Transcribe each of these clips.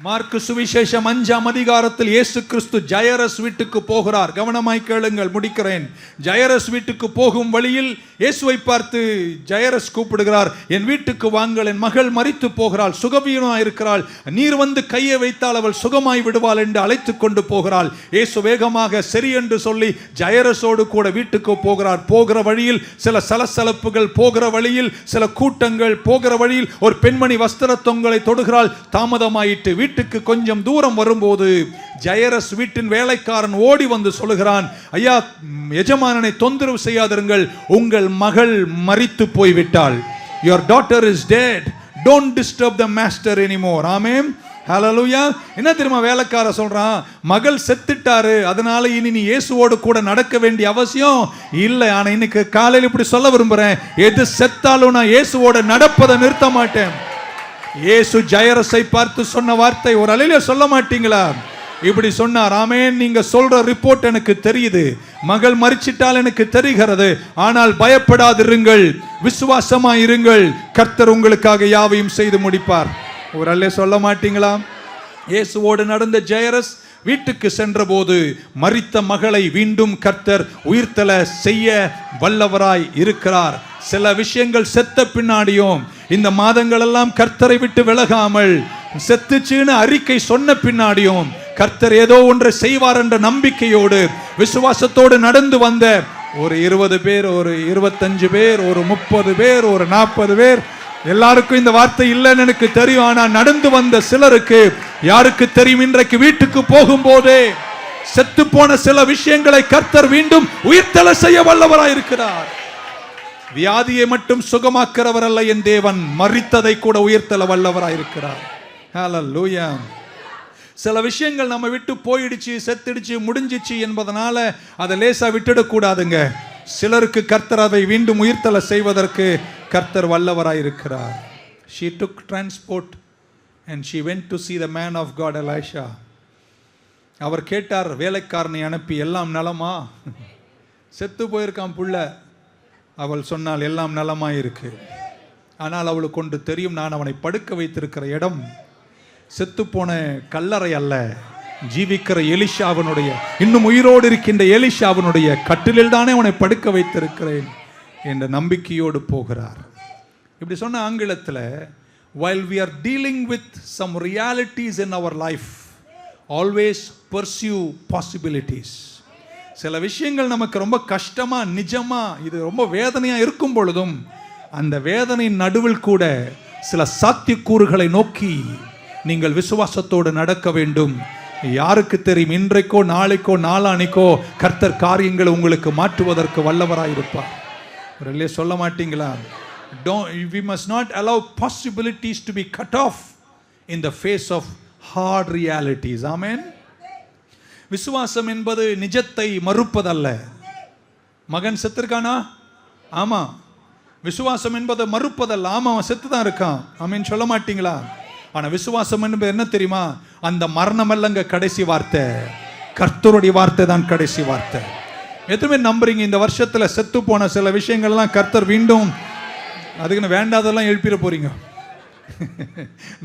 Mark சுவிசேஷம் 5ஆம் அதிகாரத்தில் இயேசு கிறிஸ்து ஜயரஸ் வீட்டுக்கு போகிறார். கவனமாய் கேளுங்கள், முடிக்கிறேன். ஜயரஸ் வீட்டுக்கு போகும் வழியில் இயேசுவை பார்த்து ஜயரஸ் கூப்பிடுகிறார், என் வீட்டுக்கு வாங்கள், என் மகள் மரித்து போகிறாள், சுகவீனமாய் இருக்கிறாள், நீர் வந்து கையை வைத்தால் அவள் சுகமாய் விடுவாள் என்று அழைத்து கொண்டு போகிறாள். இயேசு வேகமாக சரி என்று சொல்லி ஜயரஸோடு கூட வீட்டுக்கு போகிறார். போகிற வழியில் சில சலசலப்புகள், போகிற வழியில் சில கூட்டங்கள், போகிற வழியில் ஒரு பெண்மணி வஸ்திர தொங்கலை தொடுகிறாள். தாமதமாயிட்டு வீட்டுக்கு கொஞ்சம் தூரம் வரும்போது ஜயரஸ் வீட்டின் வேலைக்காரன் ஓடி வந்து சொல்லுகிறான், ஐயா, எஜமானனை தொந்தரவு செய்யாதிருங்கள், உங்கள் மகள் மரித்து போய்விட்டாள். Your daughter is dead. Don't disturb the master anymore. ஆமென், ஹல்லேலூயா. என்ன தெரியுமா வேலைக்கார சொல்றான், மகள் செத்துட்டாரு, அதனால இனி நீ இயேசுவோடு கூட நடக்க வேண்டிய அவசியம் இல்லை. ஆனா இன்னைக்கு காலையில் இப்படி சொல்ல விரும்புறேன், எது செத்தாலும் நான் இயேசுவோட நடப்பதை நிறுத்த மாட்டேன். இயேசு ஜயரஸை பார்த்து சொன்ன வார்த்தை ஒரு அலையில சொல்ல மாட்டீங்களா? இப்படி சொன்னார், ஆமென், நீங்க சொல்ற ரிப்போர்ட் எனக்கு தெரியுது, மகள் மரிச்சிட்டால் எனக்கு தெரிகிறது, ஆனால் பயப்படாதிருங்கள், விசுவாசமா இருங்கள், கர்த்தர் உங்களுக்காக யாவையும் செய்து முடிப்பார். ஒரு அலையில சொல்ல மாட்டீங்களா? இயேசுவோடு நடந்த ஜயரஸ் வீட்டுக்கு சென்றபோது மரித்த மகளை மீண்டும் கர்த்தர் உயிர்த்தெழ செய்ய வல்லவராய் இருக்கிறார். சில விஷயங்கள் செத்த பின்னாடியும் இந்த மாதங்கள் எல்லாம் கர்த்தரை விட்டு விலகாமல் செத்துச்சுன்னு அறிக்கை சொன்ன பின்னாடியும் கர்த்தர் ஏதோ ஒன்றை செய்வார் என்ற நம்பிக்கையோடு விசுவாசத்தோடு நடந்து வந்த ஒரு 20 பேர், ஒரு 25 பேர், ஒரு 30 பேர், ஒரு 40 பேர், எல்லாருக்கும் இந்த வார்த்தை இல்லைன்னு எனக்கு தெரியும். ஆனா நடந்து வந்த சிலருக்கு யாருக்கு தெரியும், இன்றைக்கு வீட்டுக்கு போகும்போதே செத்து போன சில விஷயங்களை கர்த்தர் மீண்டும் உயிர்த்தெழ செய்ய வல்லவராயிருக்கிறார். வியாதியை மட்டும் சுகமாக்கிறவர் அல்ல என் தேவன், மரித்ததை கூட உயிர்த்தெழ வல்லவராயிருக்கிறார். ஹல்லேலூயா. சில விஷயங்கள் நம்ம விட்டு போயிடுச்சு, செத்துடுச்சு, முடிஞ்சிச்சு என்பதனால அதை லேசா விட்டுடக்கூடாதுங்க. சிலருக்கு கர்த்தர் அதை மீண்டும் உயிர்த்தெழ செய்வதற்கு கர்த்தர் வல்லவராயிருக்கிறார். She took transport and she went to see the man of God, Elisha. அவர் கேட்டார், வேலைக்காரனை அனுப்பி, எல்லாம் நலமா? செத்து போயிருக்கான் புள்ள. அவள் சொன்னால், எல்லாம் நலமாய் இருக்கு. ஆனால் அவளுக்கு ஒன்று தெரியும், நான் அவனை படுக்க வைத்திருக்கிற இடம் செத்துப்போன கல்லறை அல்ல, ஜீவிக்கிற எலிஷாவினுடைய, இன்னும் உயிரோடு இருக்கின்ற எலிஷாவினுடைய கட்டிலில் தானே அவனை படுக்க வைத்திருக்கிறேன் என்ற நம்பிக்கையோடு போகிறார். இப்படி சொன்ன ஆங்கிலத்தில், while we are dealing with some realities in our life, always pursue possibilities. சில விஷயங்கள் நமக்கு ரொம்ப கஷ்டமா, நிஜமா, இது ரொம்ப வேதனையா இருக்கும் பொழுதும் அந்த வேதனையின் நடுவில் கூட சில சாத்தியக்கூறுகளை நோக்கி நீங்கள் விசுவாசத்தோடு நடக்க வேண்டும். யாருக்கு தெரியும், இன்றைக்கோ நாளைக்கோ நாளானிக்கோ கர்த்தர் காரியங்களை உங்களுக்கு மாற்றுவதற்கு வல்லவராயிருப்பார். சொல்ல மாட்டீங்களா? We must not allow possibilities to be cut off in the face of hard realities. Amen. விசுவாசம் என்பது நிஜத்தை மறுப்பதல்ல. மகன் செத்துருக்கானா? ஆமா. விசுவாசம் என்பதை மறுப்பதல்ல. ஆமா, அவன் செத்து தான் இருக்கான். ஆமீன் சொல்ல மாட்டீங்களா? ஆனா விசுவாசம் என்பது என்ன தெரியுமா? அந்த மரணம் அல்லங்க கடைசி வார்த்தை, கர்த்தருடைய வார்த்தை தான் கடைசி வார்த்தை. எதுவுமே நம்புறீங்க இந்த வருஷத்துல செத்து போன சில விஷயங்கள்லாம் கர்த்தர் மீண்டும், அதுக்குன்னு வேண்டாதெல்லாம் எழுப்பிட போறீங்க.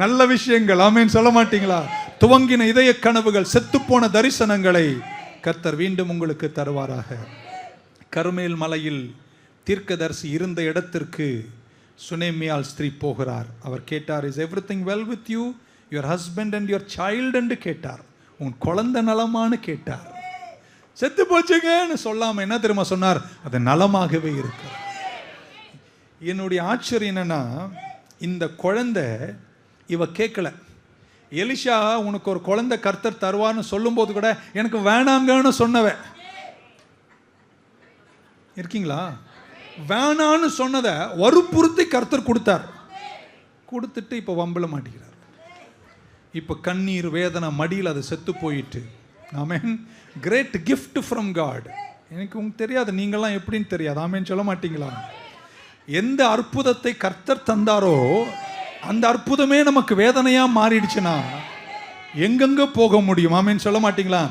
நல்ல விஷயங்கள், ஆமீன் சொல்ல மாட்டீங்களா? துவங்கின இதய கனவுகள், செத்துப்போன தரிசனங்களை கர்த்தர் மீண்டும் உங்களுக்கு தருவாராக. கர்மேல் மலையில் தீர்க்கதரிசி இருந்த இடத்திற்கு சுனேமியால் ஸ்திரீ போகிறார். அவர் கேட்டார், is everything well with you, your husband and your child என்று கேட்டார். உன் குழந்தை நலமானு கேட்டார். செத்து போச்சுங்கன்னு சொல்லாம என்ன தெரியுமா சொன்னார்? அது நலமாகவே இருக்கு. என்னுடைய ஆச்சரியம் என்னன்னா, இந்த குழந்தை இவ கேட்கல. எலிஷா உனக்கு ஒரு குழந்தை கர்த்தர் தருவான்னு சொல்லும் போது கூட எனக்கு வேணாங்கன்னு சொன்னவ இருக்கீங்களா? வேணான்னு சொன்னதை வற்புறுத்தி கர்த்தர் கொடுத்தார். கொடுத்துட்டு இப்போ வம்பல மாட்டேங்கிறார். இப்போ கண்ணீர் வேதனை மடியில் அது செத்து போயிட்டு. Amen. Great gift from God. எனக்கு உங்களுக்கு தெரியாது, நீங்களாம் எப்படின்னு தெரியாது. ஆமென் சொல்ல மாட்டீங்களா? எந்த அற்புதத்தை கர்த்தர் தந்தாரோ அந்த அற்புதமே நமக்கு வேதனையா மாறிடுச்சுன்னா எங்கெங்க போக முடியும்? ஆமென் சொல்ல மாட்டீங்களா?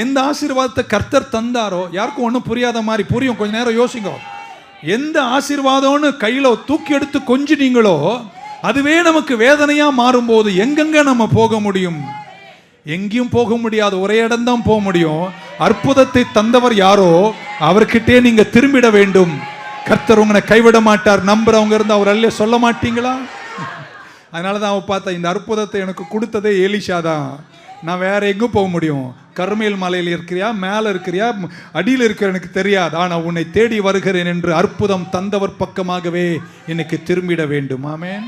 எந்த ஆசீர்வாதத்தை கர்த்தர் தந்தாரோ, யாருக்கும் ஒன்றும் புரியாத மாதிரி புரியும், கொஞ்ச நேரம் யோசிங்க. எந்த ஆசீர்வாதம்னு கையில் தூக்கி எடுத்து கொஞ்சினீங்களோ அதுவே நமக்கு வேதனையா மாறும்போது எங்கெங்க நம்ம போக முடியும்? எங்கேயும் போக முடியாது, ஒரே இடம் தான் போக முடியும். அற்புதத்தை தந்தவர் யாரோ அவர்கிட்டே நீங்க திரும்பிட வேண்டும். கர்த்தர் உங்களை கைவிட மாட்டார். நம்புறவங்க இருந்து அவர் அல்ல சொல்ல மாட்டீங்களா? அதனாலதான் அவ பார்த்தா, இந்த அற்புதத்தை எனக்கு கொடுத்ததே எலிஷா தான். நான் வேற எங்கும் போக முடியும்? கர்மேல் மலையில் இருக்கிறியா, மேல இருக்கிறியா, அடியில் இருக்கிற எனக்கு தெரியாது, ஆனா உன்னை தேடி வருகிறேன் என்று அற்புதம் தந்தவர் பக்கமாகவே எனக்கு திரும்பிட வேண்டும். ஆமென்,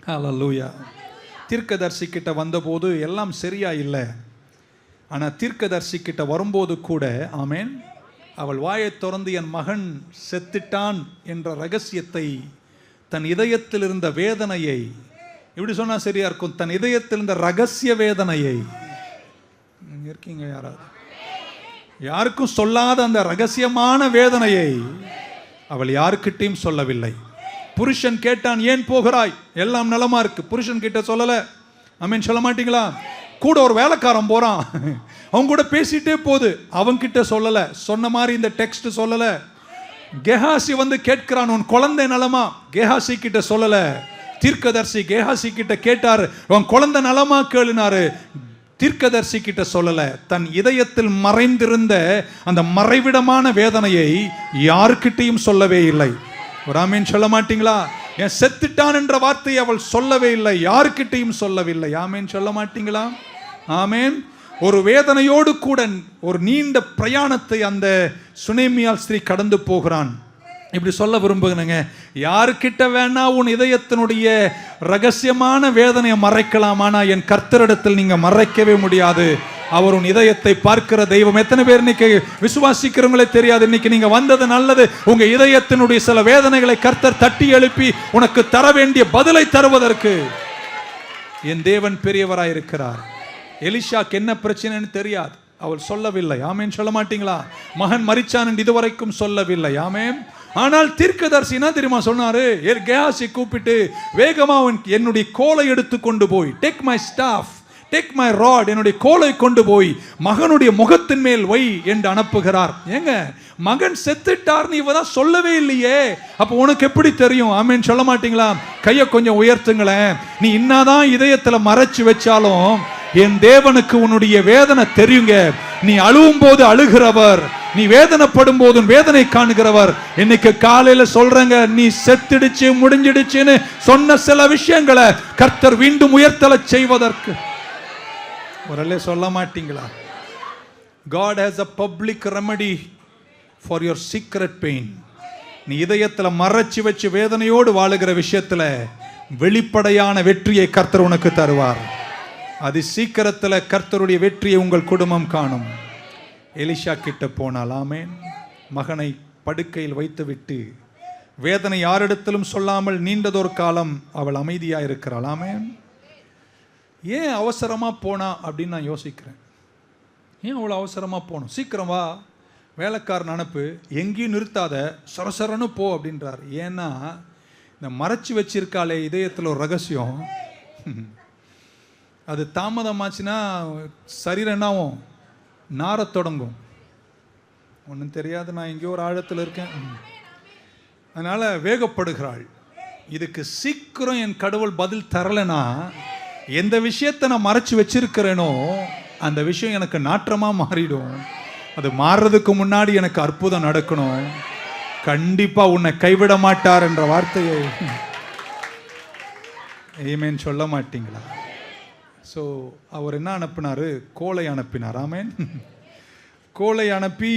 ஹல்லேலூயா. தீர்க்கதரிசி கிட்ட வந்தபோது எல்லாம் சரியா இல்லை. ஆனா தீர்க்கதரிசி கிட்ட வரும்போது கூட, ஆமென், அவள் வாயை திறந்து என் மகன் செத்துட்டான் என்ற ரகசியத்தை, தன் இதயத்தில் இருந்த வேதனையை, இப்படி சொன்னா சரியா இருக்கும், தன் இதயத்தில் இருந்த ரகசிய வேதனையை, இருக்கீங்க யாராவது, யாருக்கும் சொல்லாத அந்த ரகசியமான வேதனையை அவள் யாருக்கிட்டையும் சொல்லவில்லை. புருஷன் கேட்டான், ஏன் போகிறாய், எல்லாம் நலமா இருக்கு. புருஷன் கிட்ட சொல்லல. ஆமென், சொல்ல மாட்டீங்களா? கூட ஒரு வேலைக்காரன் போறான், அவங்க கூட பேசிட்டே போகுது, அவங்க கிட்ட சொல்லல. சொன்ன மாதிரி இந்த டெக்ஸ்ட் சொல்லல. கேஹாசி வந்து கேட்கிறான், உன் குழந்தை நலமா, கேஹாசி கிட்ட சொல்லல. தீர்க்கதரிசி கேஹாசி கிட்ட கேட்டார், உன் குழந்தை நலமா கேளுனாரு. தீர்க்கதரிசி கிட்ட சொல்லல. தன் இதயத்தில் மறைந்திருந்த அந்த மறைவிடமான வேதனையை யாருக்கிட்டையும் சொல்லவே இல்லை. ஒரு ஆமென் சொல்ல மாட்டீங்களா? என் செத்துட்டான் என்ற வார்த்தையை அவள் சொல்லவே இல்லை, யாருக்கிட்டையும் சொல்லவில்லை. ஆமென் சொல்ல மாட்டீங்களா? ஆமென். ஒரு வேதனையோடு கூட ஒரு நீண்ட பிரயாணத்தை அந்த சுனேமியால் ஸ்திரீ கடந்து போகிறான். இப்படி சொல்ல விரும்புகிறேங்க, யாருக்கிட்ட வேணா உன் இதயத்தினுடைய ரகசியமான வேதனையை மறைக்கலாம், ஆனா என் கர்த்தரிடத்தில் நீங்க மறைக்கவே முடியாது. அவர் உன் இதயத்தை பார்க்கிற தெய்வம். எத்தனை பேர் இன்னைக்கு விசுவாசிக்கிறவங்களே தெரியாது. இன்னைக்கு நீங்க வந்தது நல்லது. உங்க இதயத்தினுடைய சில வேதனைகளை கர்த்தர் தட்டி எழுப்பி உனக்கு தர வேண்டிய பதிலை தருவதற்கு என் தேவன் பெரியவராயிருக்கிறார். எலிஷாக்கு என்ன பிரச்சனைன்னு தெரியாது, அவள் சொல்லவில்லை. ஆமென் சொல்ல மாட்டீங்களா? மகன் மரிச்சான் என்று இதுவரைக்கும் சொல்லவில்லை. ஆமென். ஆனால் தீர்க்கதரிசி என்ன தெரியுமா சொன்னாரு? கேஹாசி கூப்பிட்டு, வேகமா என்னுடைய கோலை எடுத்து கொண்டு போய், take my staff, take my rod, என்னுடைய கோலை கொண்டு போய் மகனுடைய முகத்தின் மேல் வை என்று அனுப்புகிறார். ஏங்க, மகன் செத்துட்டார்னு இவதான் சொல்லவே இல்லையே, அப்ப உனக்கு எப்படி தெரியும்? ஆமென் சொல்ல மாட்டீங்களா? கையை கொஞ்சம் உயர்த்துங்களேன். நீ இன்னாதான் இதயத்துல மறைச்சு வச்சாலும் என் தேவனுக்கு உன்னுடைய வேதனை தெரியுங்க. நீ அழுவும் போது அழுகிறவர், நீ வேதனைப்படும் போது வேதனை காணுகிறவர். இன்னைக்கு காலையில சொல்றங்க, நீ செத்துடுச்சு முடிஞ்சிடுச்சுன்னு சொன்ன சில விஷயங்களை கர்த்தர் மீண்டும் உயர்த்தல செய்வதற்கு ஒரு சொல்ல மாட்டீங்களா? God has a public remedy for your secret pain. நீ இதயத்துல மறைச்சு வச்சு வேதனையோடு வாழுகிற விஷயத்துல வெளிப்படையான வெற்றியை கர்த்தர் உனக்கு தருவார். அது சீக்கிரத்துல கர்த்தருடைய வெற்றியை உங்கள் குடும்பம் காணும். எலிஷா கிட்ட போனால், ஆமென், மகனை படுக்கையில் வைத்துவிட்டு வேதனை யாரிடத்திலும் சொல்லாமல் நீண்டதொரு காலம் அவள் அமைதியா இருக்கிறாள். ஆமென். ஏன் அவசரமா போனா அப்படின்னு நான் யோசிக்கிறேன். ஏன் அவ்வளோ அவசரமா போகணும்? சீக்கிரம் வா, வேலைக்காரன் அனுப்பு, எங்கேயும் நிறுத்தாத, சரசரன்னு போ அப்படின்றார். ஏன்னா இந்த மறைச்சு வச்சிருக்காளே இதயத்தில் ஒரு ரகசியம், அது தாமதமாச்சுன்னா சரீரம் என்னாவும் நாரத் தொடங்கும். ஒன்றும் தெரியாது, நான் எங்கேயோ ஒரு ஆழத்தில் இருக்கேன். அதனால வேகப்படுகிறாள். இதுக்கு சீக்கிரம் என் கடவுள் பதில் தரலைன்னா, எந்த விஷயத்தை நான் மறைச்சு வச்சிருக்கிறேனோ அந்த விஷயம் எனக்கு நாற்றமா மாறிடும். அது மாறுறதுக்கு முன்னாடி எனக்கு அற்புதம் நடக்கணும். கண்டிப்பா உன்னை கைவிட மாட்டார் என்ற வார்த்தையை ஆமென் சொல்ல மாட்டீங்களா? ஸோ அவர் என்ன அனுப்பினாரு? கோலை அனுப்பினார். ஆமென். கோலை அனுப்பி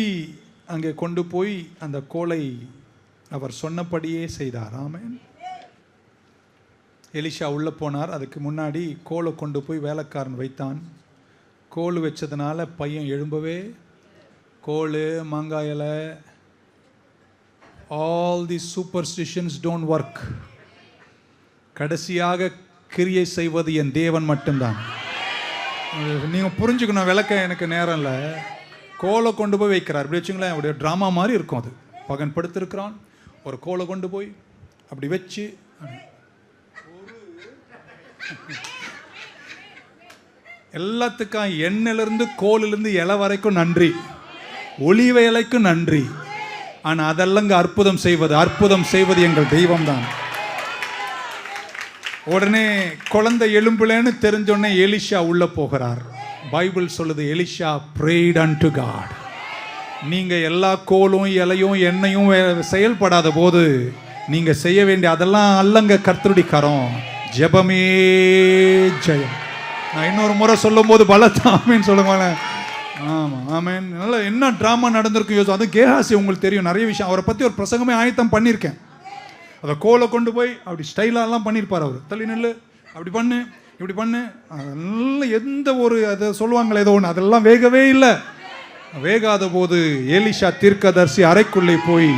அங்கே கொண்டு போய் அந்த கோலை அவர் சொன்னபடியே செய்தார். ஆமென். எலிஷா உள்ள போனார். அதுக்கு முன்னாடி கோலை கொண்டு போய் வேலைக்காரன் வைத்தான். கோல் வச்சதுனால பையன் எழும்பவே, கோல் மாங்காய் இலை, all the superstitions don't work. கடைசியாக கிரியை செய்வது என் தேவன் மட்டும்தான். நீங்க புரிஞ்சுக்கணும். விளக்க எனக்கு நேரம் இல்லை. கோலை கொண்டு போய் வைக்கிறார். அப்படி வச்சுங்களேன், அப்படியே ட்ராமா மாதிரி இருக்கும். அது பகன் படுத்திருக்கிறான், ஒரு கோலை கொண்டு போய் அப்படி வச்சு, எல்லாத்துக்கும் எண்ணெயிலிருந்து கோலிலிருந்து இலை வரைக்கும் நன்றி, ஒளிவ இலைக்கும் நன்றி. ஆனால் அதெல்லாம் அற்புதம் செய்வது எங்கள் தெய்வம் தான். உடனே குழந்தை எழும்புலன்னு தெரிஞ்சோடனே எலிஷா உள்ள போகிறார். பைபிள் சொல்லுது எலிஷா prayed unto God. நீங்க எல்லா கோலும் இலையும் எண்ணெயும் செயல்படாத போது நீங்க செய்ய வேண்டிய அதெல்லாம் அல்லங்க கர்த்தருடைய கரம், ஜெபமே ஜெயம். நான் இன்னொரு முறை சொல்லும் போது பலத்தாமேன்னு சொல்லுவாங்க. ஆமா ஆமேன். நல்லா என்ன ட்ராமா நடந்திருக்கு யோசி. அதுவும் கேஹாசி உங்களுக்கு தெரியும், நிறைய விஷயம் அவரை பத்தி ஒரு பிரசங்கமே ஆயத்தம் பண்ணியிருக்கேன். அதை கோலை கொண்டு போய் அப்படி ஸ்டைலாலாம் பண்ணியிருப்பார் அவர். தள்ளி நெல்லு, அப்படி பண்ணு, இப்படி பண்ணு, அதெல்லாம் எந்த ஒரு அதை சொல்லுவாங்களே ஏதோ ஒன்று, அதெல்லாம் வேகவே இல்லை. வேகாத போது எலிஷா தீர்க்கதரிசி அறைக்குள்ளே போய்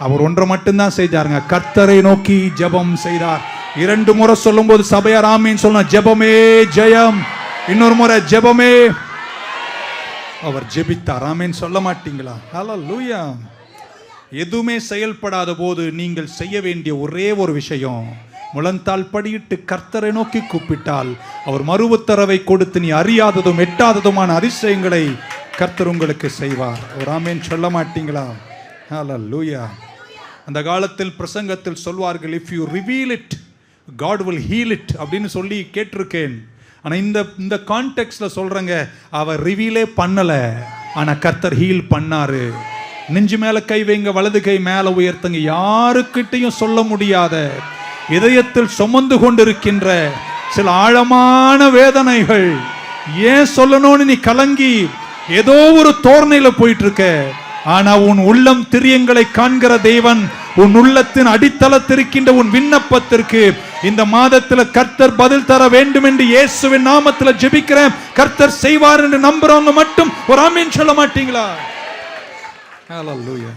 அவர் ஒன்றை மட்டும்தான் செஞ்சாருங்க, கர்த்தரை நோக்கி ஜெபம் செய்தார். 2 முறை சொல்லும் போது சபையார் ஆமீன் சொல்லணும். ஜெபமே ஜெயம். இன்னொரு முறை ஜெபமே. அவர் ஜெபித்தார். ஆமீன் சொல்ல மாட்டீங்களா? ஹல்லேலூயா. எதுவுமே செயல்படாத போது நீங்கள் செய்ய வேண்டிய ஒரே ஒரு விஷயம், முழந்தால் படியிட்டு கர்த்தரை நோக்கி கூப்பிட்டால் அவர் மறுவுத்தரவை கொடுத்து நீ அறியாததும் எட்டாததுமான அதிசயங்களை கர்த்தர் உங்களுக்கு செய்வார். ஒரு ஆமேன் சொல்ல மாட்டீங்களா? ஹல்லேலூயா. அந்த காலத்தில் பிரசங்கத்தில் சொல்வார்கள், if you reveal it God will heal it அப்படின்னு சொல்லி கேட்டிருக்கேன். ஆனால் இந்த கான்டெக்ட்ல சொல்றேங்க, அவர் ரிவீலே பண்ணல, ஆனா கர்த்தர் ஹீல் பண்ணாரு. நெஞ்சு மேல கை வைங்க, வலது கை மேல உயர்த்துங்க. யாருக்கிட்டையும் சொல்ல முடியாத இதயத்தில் சுமந்து கொண்டிருக்கின்ற சில ஆழமான வேதனைகள் ஏன் சொல்லணும்னு நீ கலங்கி ஏதோ ஒரு தோரணையில போயிட்டு இருக்க. ஆனா உன் உள்ளம் திரியங்களை காண்கிற தேவன் உன் உள்ளத்தின் அடித்தளத்திருக்கின்ற உன் விண்ணப்பத்திற்கு இந்த மாதத்துல கர்த்தர் பதில் தர வேண்டும் என்று இயேசுவின் நாமத்துல ஜெபிக்கிறேன். கர்த்தர் செய்வார் என்று நம்புறவங்க மட்டும் ஒரு ஆமீன் சொல்ல மாட்டீங்களா? Hallelujah.